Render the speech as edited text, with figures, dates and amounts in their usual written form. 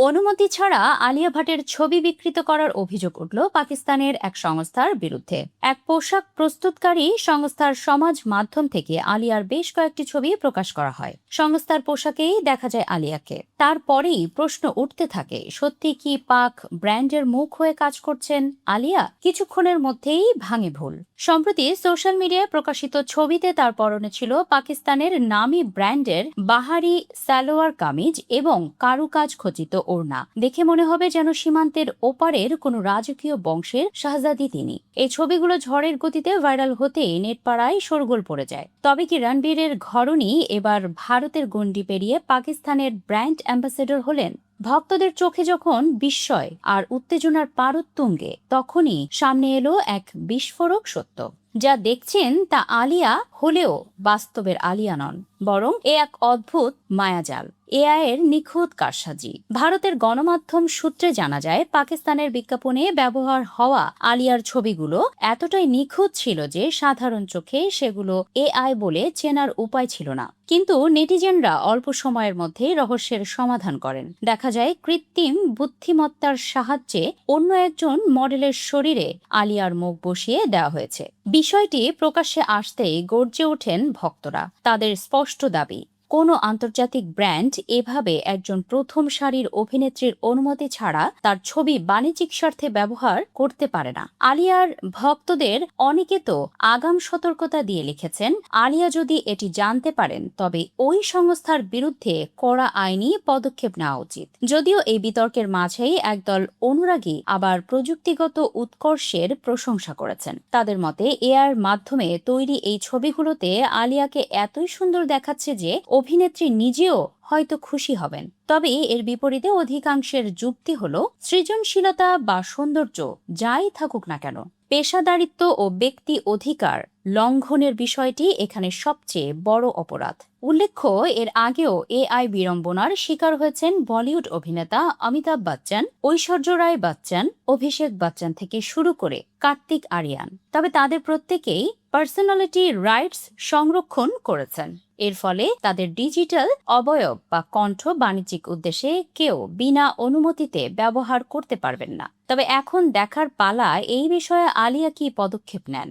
অনুমতি ছাড়া আলিয়া ভাটের ছবি বিকৃত করার অভিযোগ উঠল পাকিস্তানের এক সংস্থার বিরুদ্ধে। এক পোশাক প্রস্তুতকারী সংস্থার সমাজ মাধ্যম থেকে আলিয়ার বেশ কয়েকটি ছবি প্রকাশ করা হয়। সংস্থার পোশাকেই দেখা যায় আলিয়াকে। তারপরেই প্রশ্ন উঠতে থাকে, সত্যি কি পাক ব্র্যান্ডের মুখ হয়ে কাজ করছেন আলিয়া? কিছুক্ষণের মধ্যেই ভাঙে ভুল। সম্প্রতি সোশ্যাল মিডিয়ায় প্রকাশিত ছবিতে তার পরনে ছিল পাকিস্তানের নামী ব্র্যান্ডের বাহারি সালোয়ার কামিজ এবং কারুকাজ খচিত ওড়না। দেখে মনে হবে যেন সীমান্তের ওপারের কোনো রাজকীয় বংশের শাহজাদি তিনি। এই ছবিগুলো ঝড়ের গতিতে ভাইরাল হতেই নেটপাড়ায় শোরগোল পড়ে যায়। তবে কি রণবীরের ঘরণী এবার ভারতের গণ্ডি পেরিয়ে পাকিস্তানের ব্র্যান্ড অ্যাম্বাসেডর হলেন? ভক্তদের চোখে যখন বিস্ময় আর উত্তেজনার পারদ তুঙ্গে, তখনই সামনে এলো এক বিস্ফোরক সত্য। যা দেখছেন তা আলিয়া হলেও বাস্তবের আলিয়া নন, বরং এক অদ্ভুত মায়াজাল, এআই এর নিখুঁত কারসাজি। ভারতের গণমাধ্যম সূত্রে জানা যায়, পাকিস্তানের বিজ্ঞাপনে ব্যবহার হওয়া আলিয়ার ছবিগুলো এতটাই নিখুঁত ছিল যে সাধারণ চোখে সেগুলো এআই বলে চেনার উপায় ছিল না। কিন্তু নেটিজেনরা অল্প সময়ের মধ্যে রহস্যের সমাধান করেন। দেখা যায় কৃত্রিম বুদ্ধিমত্তার সাহায্যে অন্য একজন মডেলের শরীরে আলিয়ার মুখ বসিয়ে দেওয়া হয়েছে। বিষয়টি প্রকাশ্যে আসতেই গর্জে ওঠেন ভক্তরা। তাদের স্পষ্ট দাবি, কোনো আন্তর্জাতিক ব্র্যান্ড এভাবে একজন প্রথম সারির অভিনেত্রীর অনুমতি ছাড়া তার ছবি বাণিজ্যিক স্বার্থে ব্যবহার করতে পারে না। আলিয়ার ভক্তদের অনেকে তো আগাম সতর্কতা দিয়ে লিখেছেন, আলিয়া যদি এটি জানতে পারেন তবে ওই সংস্থার বিরুদ্ধে কড়া আইনি পদক্ষেপ নেওয়া উচিত। যদিও এই বিতর্কের মাঝেই একদল অনুরাগী আবার প্রযুক্তিগত উৎকর্ষের প্রশংসা করেছেন। তাদের মতে এআইয়ের মাধ্যমে তৈরি এই ছবিগুলোতে আলিয়াকে এতই সুন্দর দেখাচ্ছে যে অভিনেত্রী নিজেও হয়তো খুশি হবেন। তবে এর বিপরীতে অধিকাংশের যুক্তি হলো, সৃজনশীলতা বা সৌন্দর্য যাই থাকুক না কেন, পেশাদারিত্ব ও ব্যক্তি অধিকার লঙ্ঘনের বিষয়টি এখানে সবচেয়ে বড় অপরাধ। উল্লেখ্য, এর আগেও এআই বিড়ম্বনার শিকার হয়েছেন বলিউড অভিনেতা অমিতাভ বচ্চন, ঐশ্বর্য রায় বচ্চন, অভিষেক বচ্চন থেকে শুরু করে কার্তিক আরিয়ান। তবে তাদের প্রত্যেকেই পার্সোনালিটি রাইটস সংরক্ষণ করেছেন। এর ফলে তাদের ডিজিটাল অবয়ব বা কণ্ঠ বাণিজ্যিক উদ্দেশ্যে কেউ বিনা অনুমতিতে ব্যবহার করতে পারবেন না। তবে এখন দেখার পালা এই বিষয়ে আলিয়া কি পদক্ষেপ নেন।